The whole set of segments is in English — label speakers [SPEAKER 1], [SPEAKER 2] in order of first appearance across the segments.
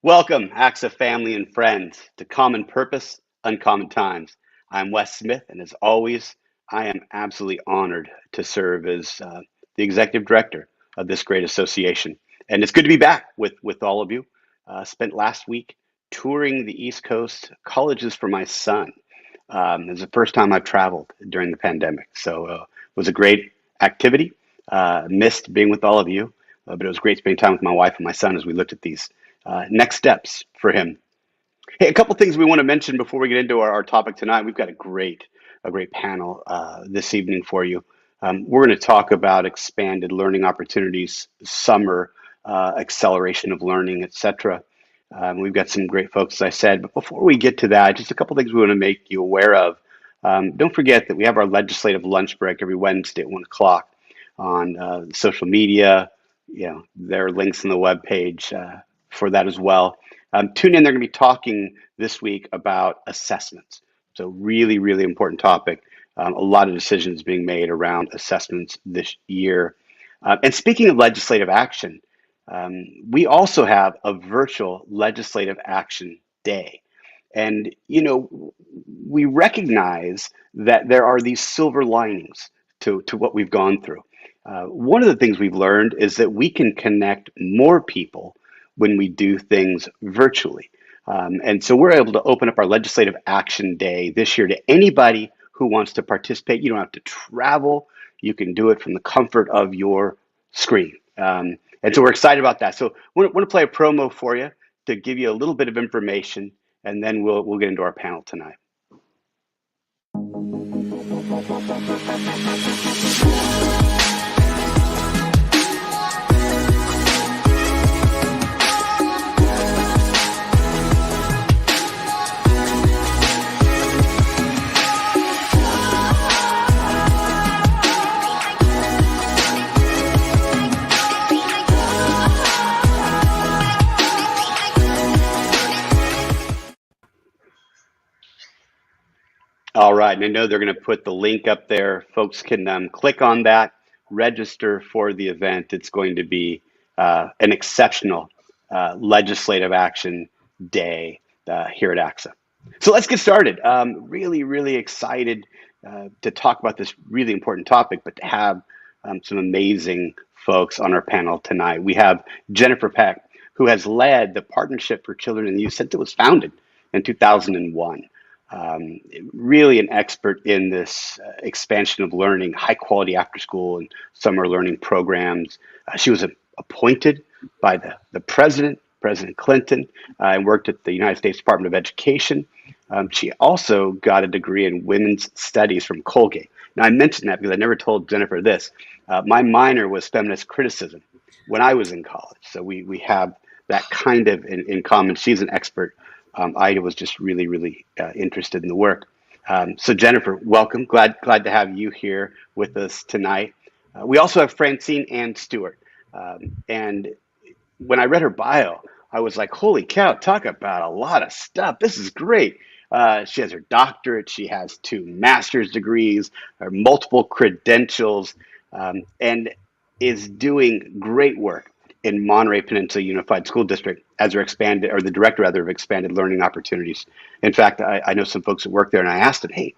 [SPEAKER 1] Welcome, ACSA family and friends, to Common Purpose, Uncommon Times. I'm Wes Smith, and as always, I am absolutely honored to serve as the executive director of this great association. And it's good to be back with all of you. Spent last week touring the East Coast colleges for my son. It was the first time I've traveled during the pandemic, so it was a great activity. Missed being with all of you, but it was great spending time with my wife and my son as we looked at these next steps for him. Hey, a couple things we want to mention before we get into our topic tonight. We've got a great panel this evening for you. We're going to talk about expanded learning opportunities, summer acceleration of learning, etc. We've got some great folks, as I said. But before we get to that, just a couple things we want to make you aware of. Don't forget that we have our legislative lunch break every Wednesday at 1 o'clock on social media. There are links on the webpage for that as well. Tune in. They're going to be talking this week about assessments. So really, really important topic. A lot of decisions being made around assessments this year. And speaking of legislative action, we also have a virtual legislative action day. And, we recognize that there are these silver linings to what we've gone through. One of the things we've learned is that we can connect more people when we do things virtually. And so we're able to open up our Legislative Action Day this year to anybody who wants to participate. You don't have to travel. You can do it from the comfort of your screen. And so we're excited about that. So I want to play a promo for you to give you a little bit of information, and then we'll get into our panel tonight. All right, and I know they're going to put the link up there. Folks can click on that, register for the event. It's going to be an exceptional legislative action day here at ACSA. So let's get started. Really, really excited to talk about this really important topic, but to have some amazing folks on our panel tonight. We have Jennifer Peck, who has led the Partnership for Children and Youth since it was founded in 2001. Really an expert in this expansion of learning, high quality after school and summer learning programs. She was appointed by the President Clinton, and worked at the United States Department of Education. She also got a degree in women's studies from Colgate. Now, I mentioned that because I never told Jennifer this. My minor was feminist criticism when I was in college. So we have that kind of in common. She's an expert. I was just really, really interested in the work. So Jennifer, welcome. Glad to have you here with us tonight. We also have Francine and Stewart. And when I read her bio, I was like, holy cow, talk about a lot of stuff. This is great. She has her doctorate. She has 2 master's degrees, multiple credentials, and is doing great work in Monterey Peninsula Unified School District as the director rather of expanded learning opportunities. In fact, I know some folks that work there, and I asked them, hey,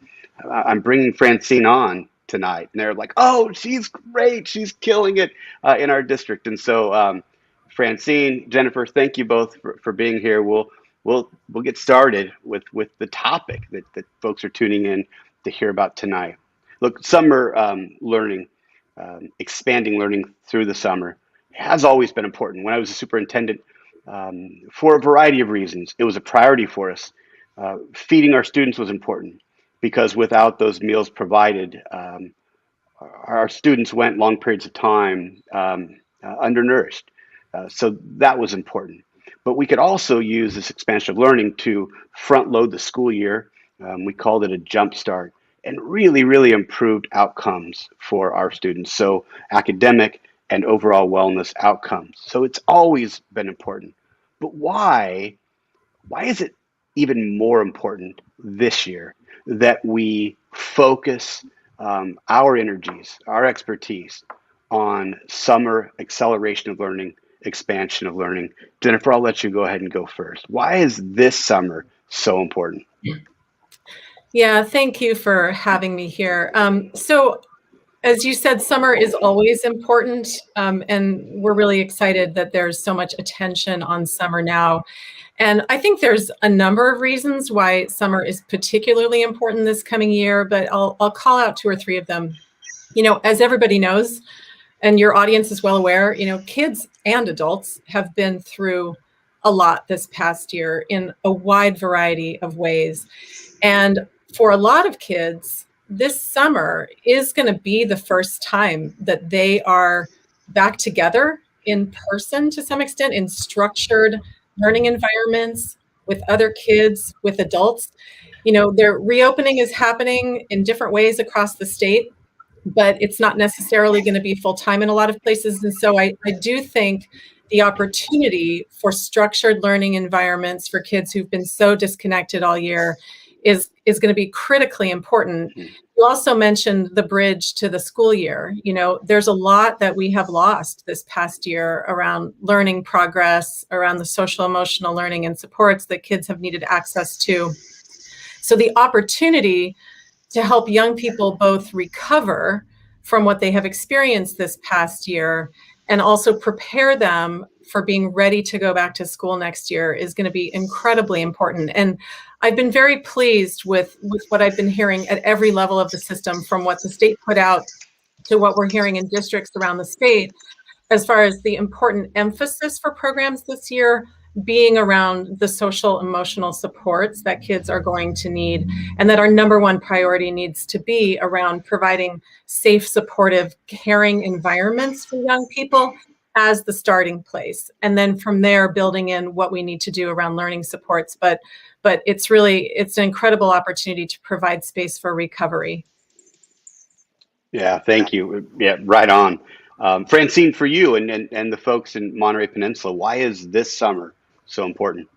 [SPEAKER 1] I'm bringing Francine on tonight. And they're like, oh, she's great. She's killing it in our district. And so Francine, Jennifer, thank you both for being here. We'll get started with the topic that folks are tuning in to hear about tonight. Look, summer learning, expanding learning through the summer has always been important. When I was a superintendent, for a variety of reasons, it was a priority for us. Feeding our students was important because without those meals provided, our students went long periods of time undernourished. So that was important. But we could also use this expansion of learning to front load the school year. We called it a jump start, and really, really improved outcomes for our students. So academic and overall wellness outcomes. So it's always been important. But why is it even more important this year that we focus our energies, our expertise on summer acceleration of learning, expansion of learning. Jennifer, I'll let you go ahead and go first. Why is this summer so important?
[SPEAKER 2] Yeah, thank you for having me here. So as you said, summer is always important, and we're really excited that there's so much attention on summer now. And I think there's a number of reasons why summer is particularly important this coming year, but I'll call out 2 or 3 of them. As everybody knows, and your audience is well aware, kids and adults have been through a lot this past year in a wide variety of ways. And for a lot of kids, this summer is going to be the first time that they are back together in person to some extent in structured learning environments with other kids, with adults. Their reopening is happening in different ways across the state, but it's not necessarily going to be full time in a lot of places. And so I do think the opportunity for structured learning environments for kids who've been so disconnected all year is going to be critically important. You also mentioned the bridge to the school year. There's a lot that we have lost this past year around learning progress, around the social emotional learning and supports that kids have needed access to. So the opportunity to help young people both recover from what they have experienced this past year and also prepare them for being ready to go back to school next year is going to be incredibly important. And I've been very pleased with what I've been hearing at every level of the system, from what the state put out to what we're hearing in districts around the state, as far as the important emphasis for programs this year being around the social emotional supports that kids are going to need, and that our number one priority needs to be around providing safe, supportive, caring environments for young people as the starting place. And then from there, building in what we need to do around learning supports. But it's an incredible opportunity to provide space for recovery.
[SPEAKER 1] Yeah, thank you. Yeah, right on. Francine, for you and the folks in Monterey Peninsula, why is this summer so important?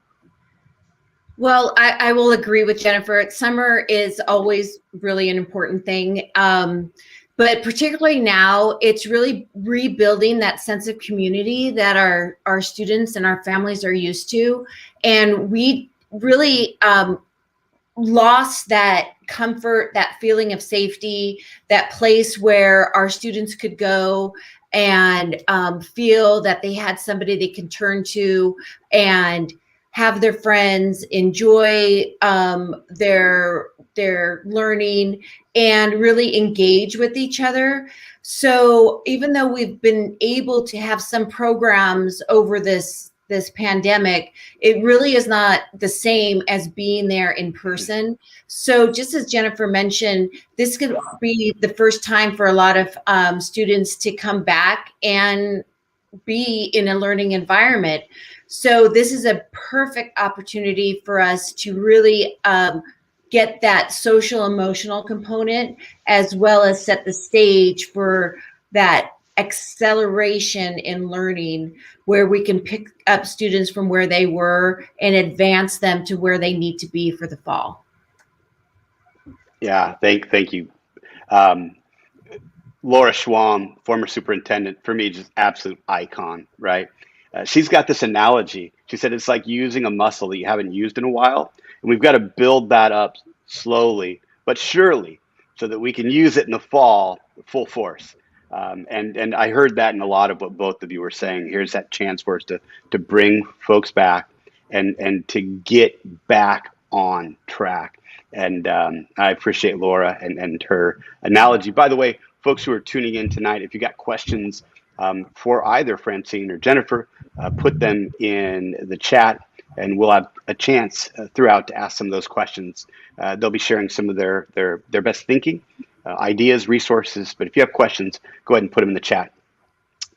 [SPEAKER 3] Well, I will agree with Jennifer. Summer is always really an important thing. But particularly now, it's really rebuilding that sense of community that our students and our families are used to. And we really lost that comfort, that feeling of safety, that place where our students could go and feel that they had somebody they can turn to and have their friends, enjoy their learning, and really engage with each other. So even though we've been able to have some programs over this pandemic, it really is not the same as being there in person. So just as Jennifer mentioned, this could be the first time for a lot of students to come back and be in a learning environment. So this is a perfect opportunity for us to really get that social emotional component, as well as set the stage for that acceleration in learning, where we can pick up students from where they were and advance them to where they need to be for the fall.
[SPEAKER 1] Yeah, thank you. Laura Schwam, former superintendent, for me, just absolute icon, right? She's got this analogy. She said it's like using a muscle that you haven't used in a while, and we've got to build that up slowly but surely so that we can use it in the fall full force. And I heard that in a lot of what both of you were saying. Here's that chance for us to bring folks back and to get back on track. And I appreciate Laura and her analogy. By the way, folks who are tuning in tonight, if you got questions for either Francine or Jennifer, put them in the chat, and we'll have a chance throughout to ask some of those questions. They'll be sharing some of their best thinking, ideas, resources. But if you have questions, go ahead and put them in the chat.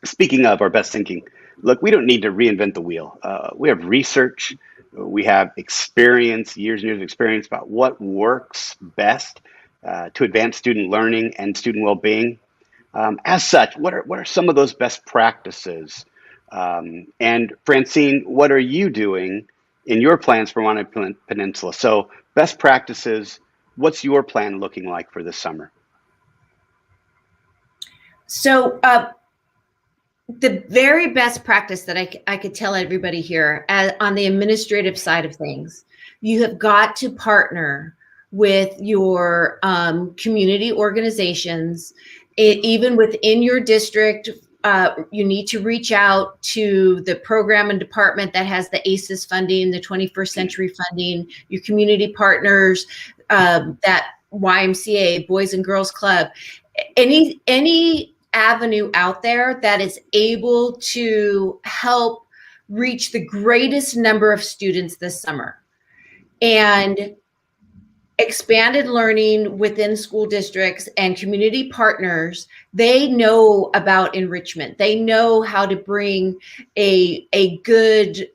[SPEAKER 1] Speaking of our best thinking, look, we don't need to reinvent the wheel. We have research, we have experience, years and years of experience about what works best to advance student learning and student well-being. As such, what are some of those best practices? And Francine, what are you doing in your plans for Monterey Peninsula? So best practices, what's your plan looking like for this summer?
[SPEAKER 3] So The very best practice that I could tell everybody here on the administrative side of things, you have got to partner with your community organizations. Even within your district, you need to reach out to the program and department that has the ACES funding, the 21st Century funding, your community partners, that YMCA, Boys and Girls Club, any avenue out there that is able to help reach the greatest number of students this summer. And expanded learning within school districts and community partners, they know about enrichment. They know how to bring a good,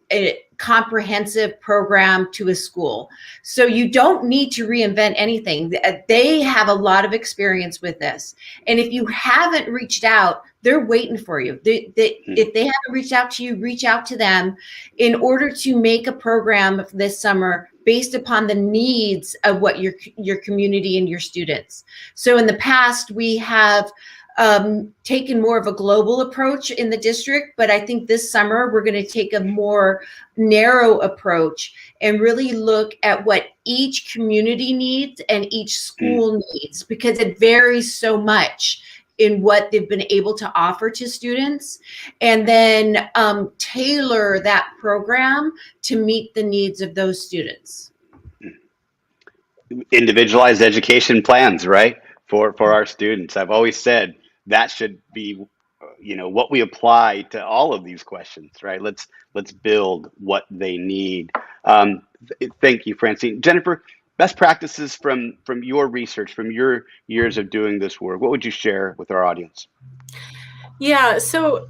[SPEAKER 3] comprehensive program to a school. So you don't need to reinvent anything. They have a lot of experience with this. And if you haven't reached out, they're waiting for you. If they haven't reached out to you, reach out to them in order to make a program this summer based upon the needs of what your community and your students. So in the past, we have taken more of a global approach in the district, but I think this summer we're going to take a more narrow approach and really look at what each community needs and each school needs, because it varies so much in what they've been able to offer to students, and then tailor that program to meet the needs of those students.
[SPEAKER 1] Individualized education plans, right? For our students. I've always said that should be, what we apply to all of these questions, right? Let's build what they need. Thank you, Francine. Jennifer, best practices from your research, from your years of doing this work, what would you share with our audience?
[SPEAKER 2] Yeah, so,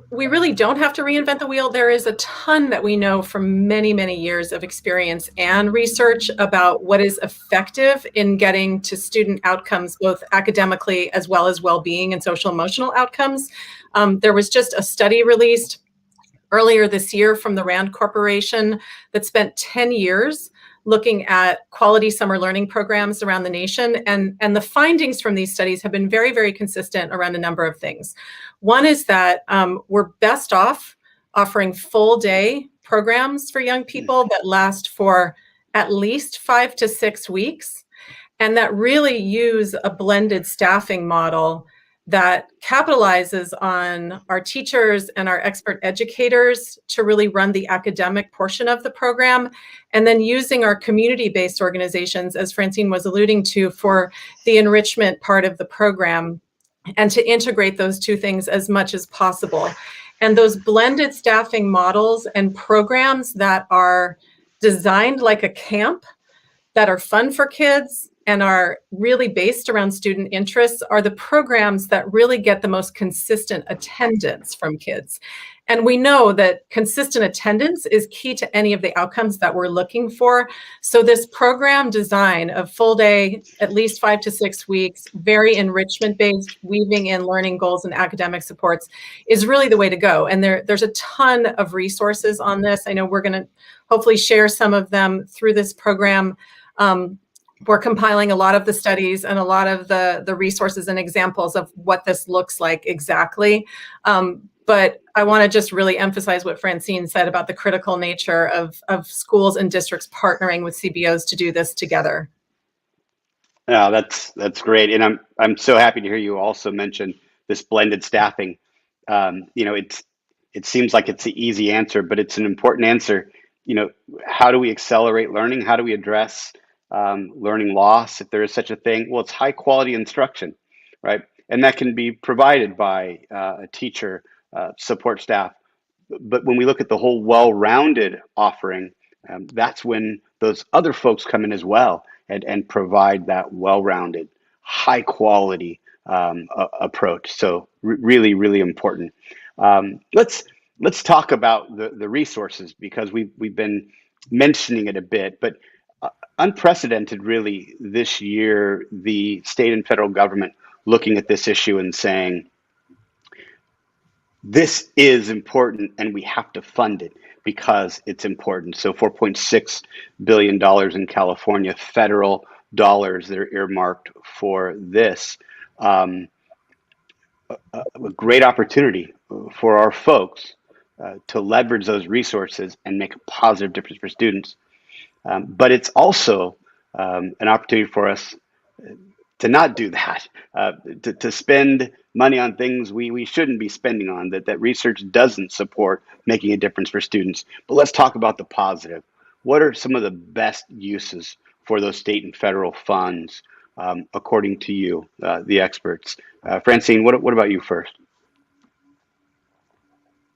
[SPEAKER 2] we really don't have to reinvent the wheel. There is a ton that we know from many, many years of experience and research about what is effective in getting to student outcomes, both academically as well as well-being and social emotional outcomes. There was just a study released earlier this year from the Rand Corporation that spent 10 years looking at quality summer learning programs around the nation. And the findings from these studies have been very, very consistent around a number of things. One is that we're best off offering full day programs for young people that last for at least 5 to 6 weeks, and that really use a blended staffing model that capitalizes on our teachers and our expert educators to really run the academic portion of the program, and then using our community-based organizations, as Francine was alluding to, for the enrichment part of the program, and to integrate those two things as much as possible. And those blended staffing models and programs that are designed like a camp, that are fun for kids, and are really based around student interests, are the programs that really get the most consistent attendance from kids. And we know that consistent attendance is key to any of the outcomes that we're looking for. So this program design of full day, at least 5 to 6 weeks, very enrichment-based, weaving in learning goals and academic supports, is really the way to go. And there's a ton of resources on this. I know we're gonna hopefully share some of them through this program. We're compiling a lot of the studies and a lot of the resources and examples of what this looks like exactly. But I want to just really emphasize what Francine said about the critical nature of schools and districts partnering with CBOs to do this together.
[SPEAKER 1] Yeah, that's great. And I'm so happy to hear you also mention this blended staffing. It seems like it's the easy answer, but it's an important answer. How do we accelerate learning? How do we address learning loss, if there is such a thing? Well, it's high quality instruction, right? And that can be provided by a teacher, support staff. But when we look at the whole well-rounded offering, that's when those other folks come in as well and provide that well-rounded, high quality approach. So really, really important. Let's talk about the resources, because we've been mentioning it a bit, but unprecedented really this year, the state and federal government looking at this issue and saying, this is important and we have to fund it because it's important. So $4.6 billion in California, federal dollars that are earmarked for this. A great opportunity for our folks to leverage those resources and make a positive difference for students. But it's also an opportunity for us to not do that, to spend money on things we shouldn't be spending on, that research doesn't support making a difference for students. But let's talk about the positive. What are some of the best uses for those state and federal funds, according to you, the experts? Francine, what about you first?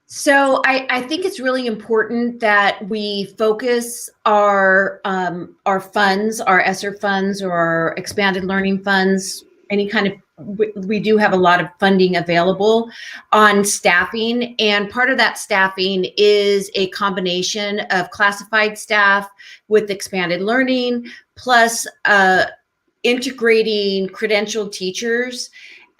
[SPEAKER 3] So I think it's really important that we focus our funds, our ESSER funds or our expanded learning funds, any kind of, we do have a lot of funding available on staffing. And part of that staffing is a combination of classified staff with expanded learning, plus integrating credentialed teachers,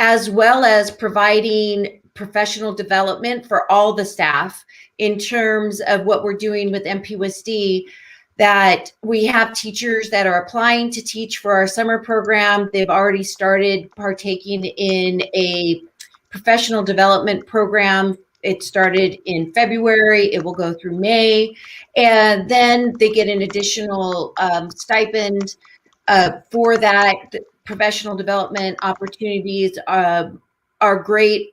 [SPEAKER 3] as well as providing professional development for all the staff in terms of what we're doing with MPUSD, that we have teachers that are applying to teach for our summer program. They've already started partaking in a professional development program. It started in February, it will go through May, and then they get an additional stipend for that. Professional development opportunities are great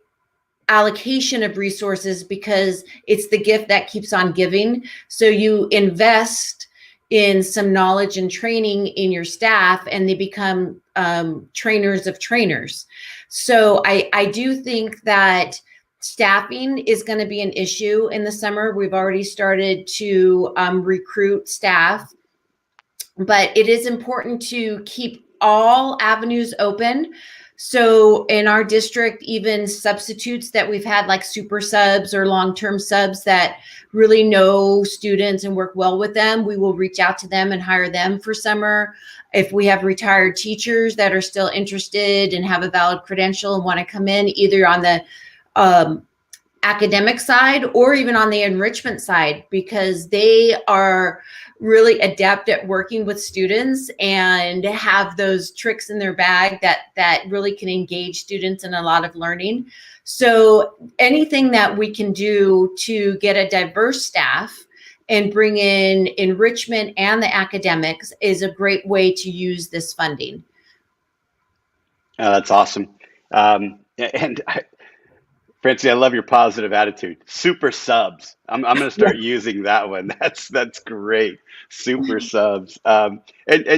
[SPEAKER 3] allocation of resources because it's the gift that keeps on giving. So you invest in some knowledge and training in your staff and they become trainers of trainers. So I do think that staffing is going to be an issue in the summer. We've already started to recruit staff, but it is important to keep all avenues open. So in our district, even substitutes that we've had, like super subs or long-term subs that really know students and work well with them, we will reach out to them and hire them for summer. If we have retired teachers that are still interested and have a valid credential and want to come in either on the academic side or even on the enrichment side, because they are really adept at working with students and have those tricks in their bag that really can engage students in a lot of learning. So anything that we can do to get a diverse staff and bring in enrichment and the academics is a great way to use this funding.
[SPEAKER 1] That's awesome. Francine, I love your positive attitude. Super subs. I'm going to start using that one. That's great. Super subs. And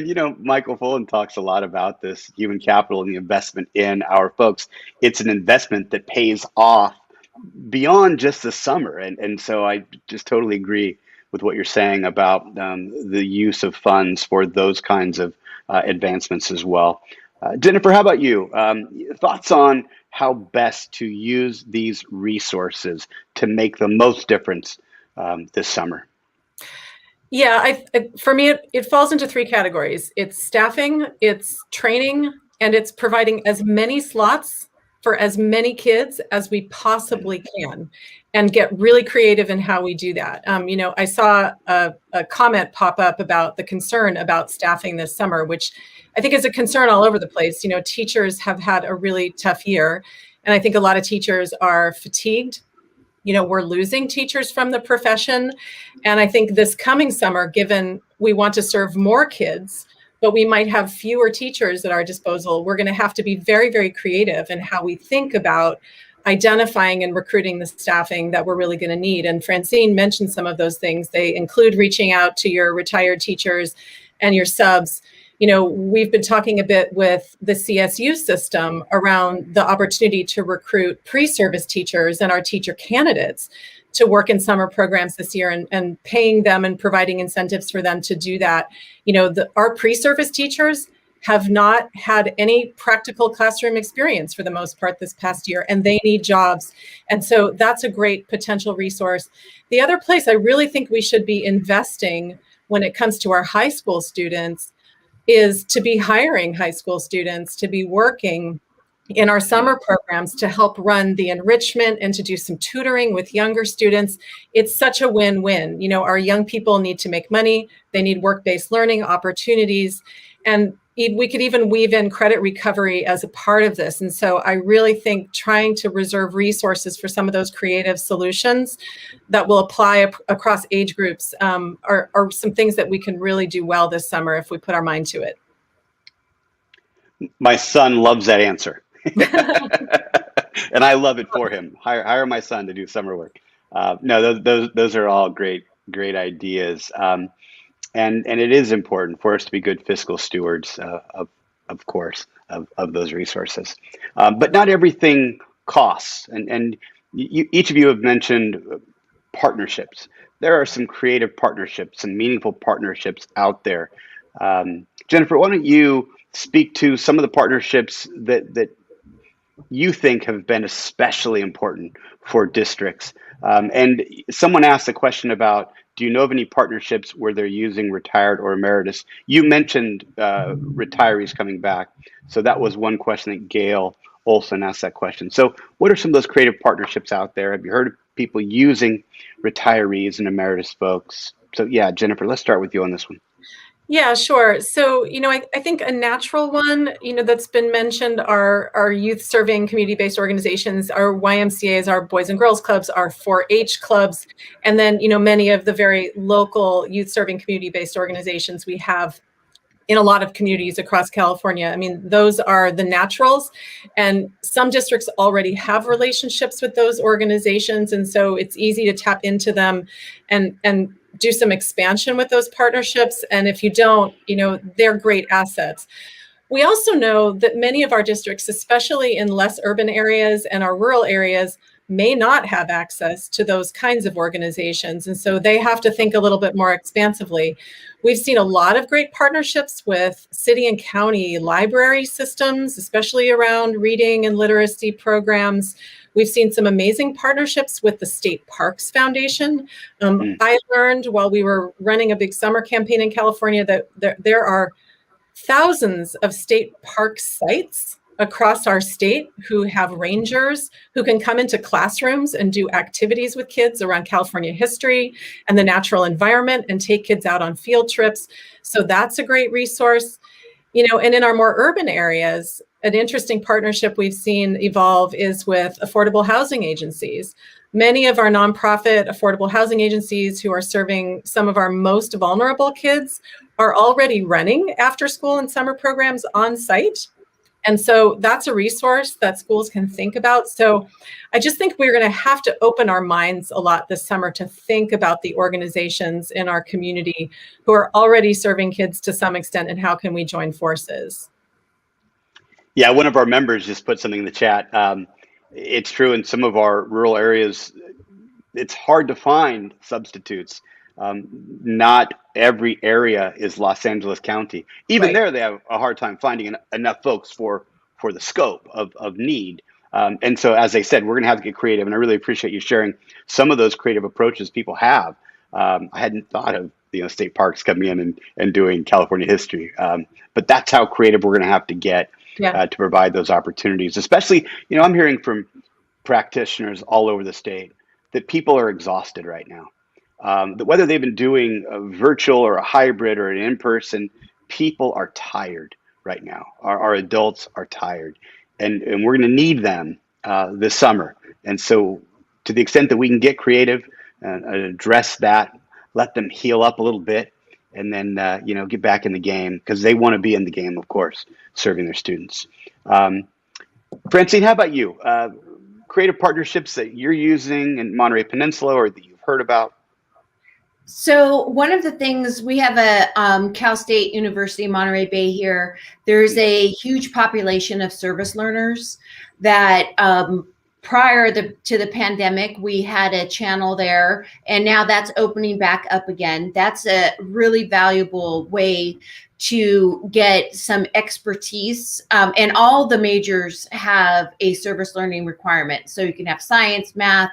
[SPEAKER 1] you know, Michael Fullen talks a lot about this human capital and the investment in our folks. It's an investment that pays off beyond just the summer. And so I just totally agree with what you're saying about the use of funds for those kinds of advancements as well. Jennifer, how about you? Thoughts on how best to use these resources to make the most difference this summer?
[SPEAKER 2] Yeah, for me, it falls into three categories. It's staffing, it's training, and it's providing as many slots for as many kids as we possibly can and get really creative in how we do that. You know, I saw a comment pop up about the concern about staffing this summer, which I think is a concern all over the place. You know, teachers have had a really tough year, and I think a lot of teachers are fatigued. You know, we're losing teachers from the profession. And I think this coming summer, given we want to serve more kids, but we might have fewer teachers at our disposal, we're going to have to be very, very creative in how we think about identifying and recruiting the staffing that we're really going to need. And Francine mentioned some of those things. They include reaching out to your retired teachers and your subs. You know, we've been talking a bit with the CSU system around the opportunity to recruit pre-service teachers and our teacher candidates to work in summer programs this year and paying them and providing incentives for them to do that. You know, our pre-service teachers have not had any practical classroom experience for the most part this past year, and they need jobs. And so that's a great potential resource. The other place I really think we should be investing when it comes to our high school students is to be hiring high school students to be working in our summer programs to help run the enrichment and to do some tutoring with younger students. It's such a win-win. You know, our young people need to make money. They need work-based learning opportunities. And we could even weave in credit recovery as a part of this. And so I really think trying to reserve resources for some of those creative solutions that will apply across age groups are some things that we can really do well this summer if we put our mind to it.
[SPEAKER 1] My son loves that answer. And I love it for him. Hire my son to do summer work. No, those are all great ideas. And it is important for us to be good fiscal stewards, of course, of those resources. But not everything costs. And each of you have mentioned partnerships. There are some creative partnerships, some meaningful partnerships out there. Jennifer, why don't you speak to some of the partnerships that you think have been especially important for districts? And someone asked a question about, do you know of any partnerships where they're using retired or emeritus? You mentioned retirees coming back. So that was one question that Gail Olson asked that question. So what are some of those creative partnerships out there? Have you heard of people using retirees and emeritus folks? So yeah, Jennifer, let's start with you on this one.
[SPEAKER 2] Yeah, sure. So, I think a natural one, that's been mentioned are youth serving community-based organizations, our YMCAs, our Boys and Girls Clubs, our 4-H clubs, and then, many of the very local youth serving community-based organizations we have in a lot of communities across California. I mean, those are the naturals, and some districts already have relationships with those organizations. And so it's easy to tap into them and do some expansion with those partnerships. And if you don't, they're great assets. We also know that many of our districts, especially in less urban areas and our rural areas, may not have access to those kinds of organizations. And so they have to think a little bit more expansively. We've seen a lot of great partnerships with city and county library systems, especially around reading and literacy programs. We've seen some amazing partnerships with the State Parks Foundation. I learned while we were running a big summer campaign in California that there are thousands of state park sites across our state who have rangers who can come into classrooms and do activities with kids around California history and the natural environment and take kids out on field trips. So that's a great resource. And in our more urban areas, an interesting partnership we've seen evolve is with affordable housing agencies. Many of our nonprofit affordable housing agencies who are serving some of our most vulnerable kids are already running after school and summer programs on site. And so that's a resource that schools can think about. So I just think we're going to have to open our minds a lot this summer to think about the organizations in our community who are already serving kids to some extent, and how can we join forces?
[SPEAKER 1] Yeah, one of our members just put something in the chat. It's true in some of our rural areas, it's hard to find substitutes. Not every area is Los Angeles County. Even
[SPEAKER 2] Right.
[SPEAKER 1] there, they have a hard time finding enough folks for the scope of need. And so, as I said, we're going to have to get creative. And I really appreciate you sharing some of those creative approaches people have. I hadn't thought of state parks coming in and doing California history. But that's how creative we're going to have to get to provide those opportunities. Especially, I'm hearing from practitioners all over the state that people are exhausted right now. That whether they've been doing a virtual or a hybrid or an in-person, people are tired right now. Our adults are tired, and we're going to need them this summer. And so, to the extent that we can get creative and address that, let them heal up a little bit, and then get back in the game, because they want to be in the game, of course, serving their students. Francine, how about you? Creative partnerships that you're using in Monterey Peninsula or that you've heard about?
[SPEAKER 3] So one of the things, we have a Cal State University, Monterey Bay here. There's a huge population of service learners that prior to the pandemic, we had a channel there, and now that's opening back up again. That's a really valuable way to get some expertise, and all the majors have a service learning requirement. So you can have science, math,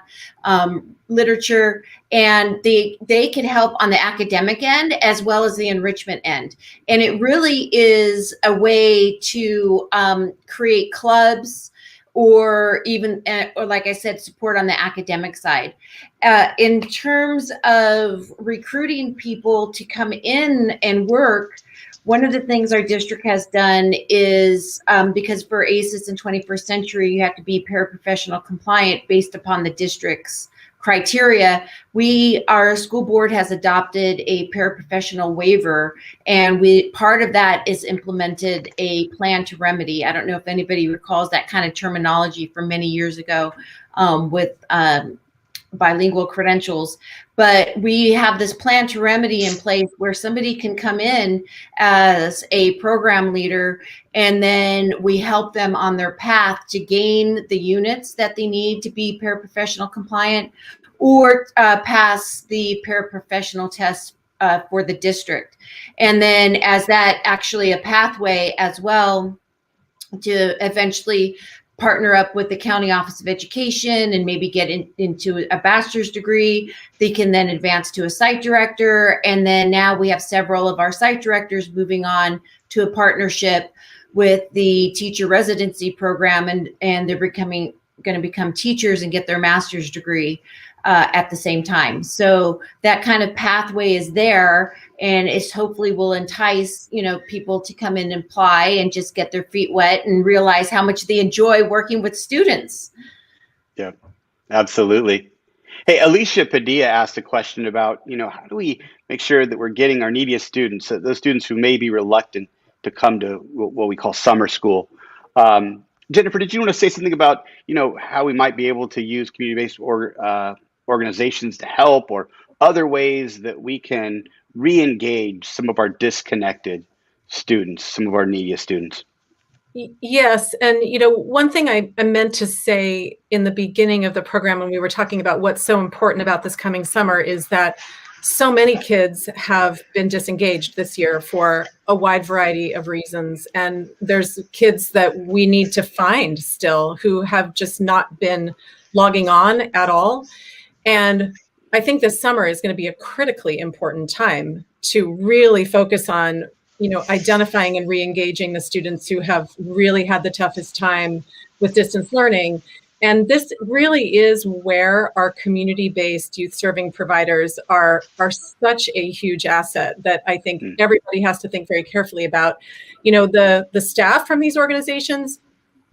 [SPEAKER 3] literature, and they can help on the academic end as well as the enrichment end. And it really is a way to create clubs, or even, or like I said, support on the academic side. In terms of recruiting people to come in and work, one of the things our district has done is, because for ACES in 21st century, you have to be paraprofessional compliant based upon the district's criteria. Our school board has adopted a paraprofessional waiver, and part of that is implemented a plan to remedy. I don't know if anybody recalls that kind of terminology from many years ago with bilingual credentials, but we have this plan to remedy in place where somebody can come in as a program leader, and then we help them on their path to gain the units that they need to be paraprofessional compliant, or pass the paraprofessional test for the district. And then as that actually a pathway as well to eventually partner up with the County Office of Education and maybe get into a bachelor's degree. They can then advance to a site director. And then now we have several of our site directors moving on to a partnership with the teacher residency program, and they're going to become teachers and get their master's degree at the same time. So that kind of pathway is there, and it's hopefully will entice, people to come in and apply and just get their feet wet and realize how much they enjoy working with students.
[SPEAKER 1] Yeah, absolutely. Hey, Alicia Padilla asked a question about, how do we make sure that we're getting our neediest students, those students who may be reluctant to come to what we call summer school. Jennifer, did you want to say something about, how we might be able to use community-based organizations to help, or other ways that we can re-engage some of our disconnected students, some of our neediest students?
[SPEAKER 2] Yes. And, one thing I meant to say in the beginning of the program when we were talking about what's so important about this coming summer is that so many kids have been disengaged this year for a wide variety of reasons. And there's kids that we need to find still who have just not been logging on at all. And I think this summer is going to be a critically important time to really focus on, identifying and re-engaging the students who have really had the toughest time with distance learning. And this really is where our community-based youth serving providers are such a huge asset that I think everybody has to think very carefully about. The staff from these organizations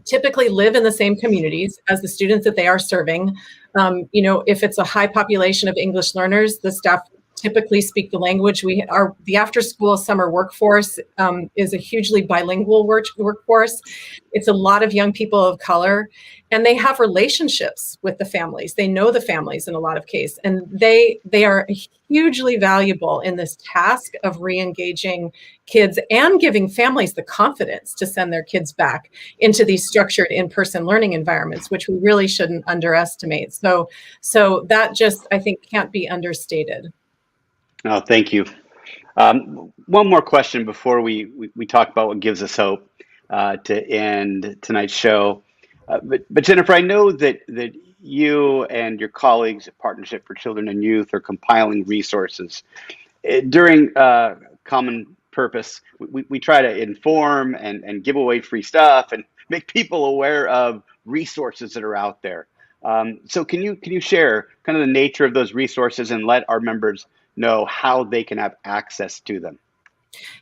[SPEAKER 2] typically live in the same communities as the students that they are serving. If it's a high population of English learners, the staff typically speak the language. The after-school summer workforce is a hugely bilingual workforce. It's a lot of young people of color, and they have relationships with the families. They know the families in a lot of cases, and they are hugely valuable in this task of re-engaging kids and giving families the confidence to send their kids back into these structured in-person learning environments, which we really shouldn't underestimate. So that just, I think, can't be understated.
[SPEAKER 1] Oh, thank you. One more question before we talk about what gives us hope to end tonight's show. But Jennifer, I know that you and your colleagues at Partnership for Children and Youth are compiling resources. During Common Purpose, we try to inform and give away free stuff and make people aware of resources that are out there. So can you share kind of the nature of those resources and let our members know how they can have access to them?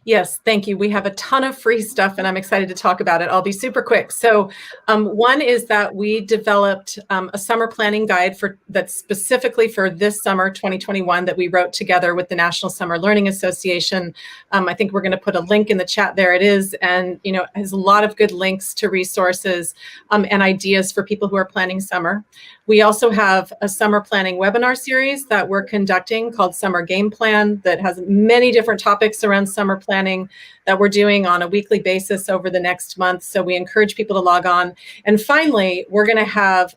[SPEAKER 2] Yes, thank you. We have a ton of free stuff, and I'm excited to talk about it. I'll be super quick. So one is that we developed a summer planning guide that's specifically for this summer 2021 that we wrote together with the National Summer Learning Association. I think we're going to put a link in the chat. There it is. And, it has a lot of good links to resources and ideas for people who are planning summer. We also have a summer planning webinar series that we're conducting called Summer Game Plan that has many different topics around summer planning that we're doing on a weekly basis over the next month. So we encourage people to log on. And finally, we're going to have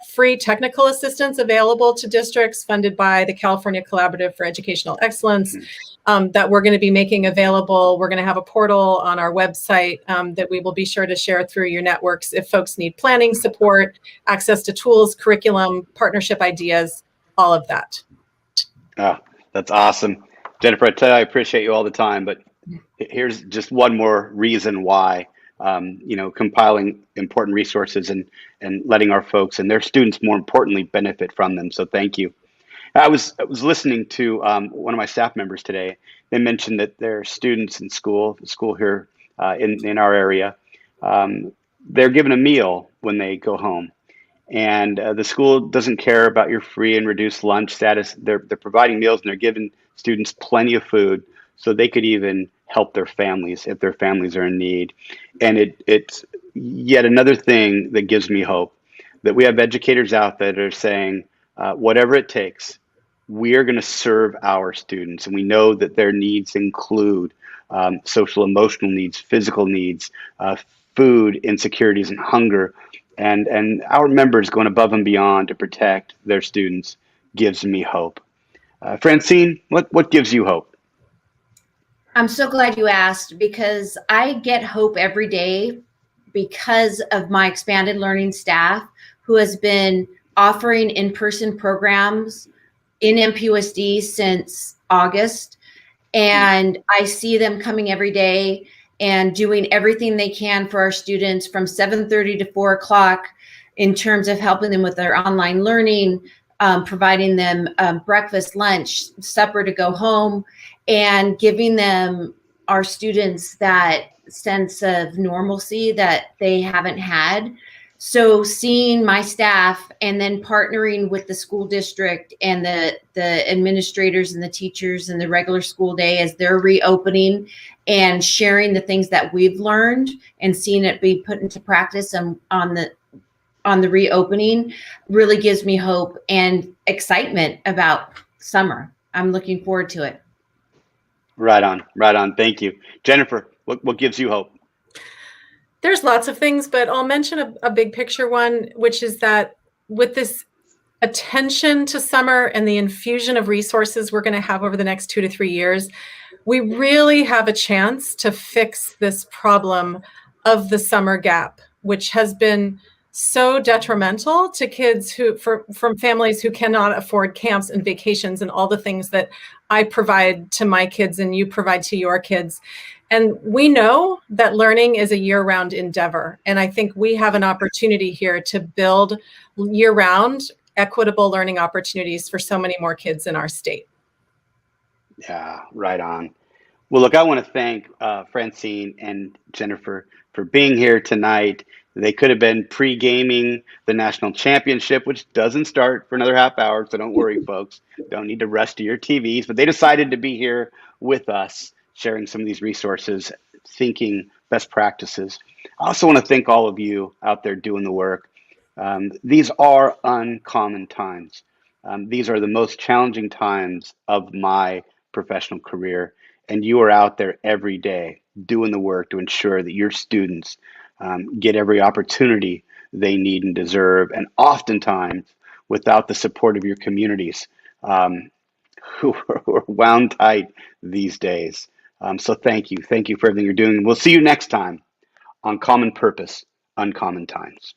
[SPEAKER 2] free technical assistance available to districts funded by the California Collaborative for Educational Excellence that we're going to be making available. We're going to have a portal on our website that we will be sure to share through your networks if folks need planning support, access to tools, curriculum, partnership ideas, all of that.
[SPEAKER 1] Oh, that's awesome. Jennifer, I tell you, I appreciate you all the time, but here's just one more reason why, compiling important resources and letting our folks and their students, more importantly, benefit from them. So thank you. I was listening to one of my staff members today. They mentioned that their students in school, the school here in our area, they're given a meal when they go home, and the school doesn't care about your free and reduced lunch status. They're providing meals and they're giving students plenty of food so they could even help their families if their families are in need. And it's yet another thing that gives me hope that we have educators out there that are saying, whatever it takes, we are going to serve our students. And we know that their needs include social, emotional needs, physical needs, food insecurities, and hunger. And our members going above and beyond to protect their students gives me hope. Francine, what gives you hope?
[SPEAKER 3] I'm so glad you asked, because I get hope every day because of my expanded learning staff who has been offering in-person programs in MPUSD since August. And I see them coming every day and doing everything they can for our students from 7:30 to 4 o'clock in terms of helping them with their online learning, providing them breakfast, lunch, supper to go home, and giving them, our students, that sense of normalcy that they haven't had. So seeing my staff and then partnering with the school district and the administrators and the teachers and the regular school day as they're reopening and sharing the things that we've learned and seeing it be put into practice on the reopening really gives me hope and excitement about summer. I'm looking forward to it.
[SPEAKER 1] Right on, right on. Thank you. Jennifer, what gives you hope?
[SPEAKER 2] There's lots of things, but I'll mention a big picture one, which is that with this attention to summer and the infusion of resources we're going to have over the next 2 to 3 years, we really have a chance to fix this problem of the summer gap, which has been so detrimental to kids from families who cannot afford camps and vacations and all the things that I provide to my kids and you provide to your kids. And we know that learning is a year-round endeavor. And I think we have an opportunity here to build year-round equitable learning opportunities for so many more kids in our state.
[SPEAKER 1] Yeah, right on. Well, look, I want to thank Francine and Jennifer for being here tonight. They could have been pre-gaming the national championship, which doesn't start for another half hour. So don't worry, folks. Don't need to rush to your TVs. But they decided to be here with us, sharing some of these resources, thinking best practices. I also want to thank all of you out there doing the work. These are uncommon times. These are the most challenging times of my professional career. And you are out there every day doing the work to ensure that your students get every opportunity they need and deserve. And oftentimes, without the support of your communities, who are wound tight these days. So thank you. Thank you for everything you're doing. We'll see you next time on Common Purpose, Uncommon Times.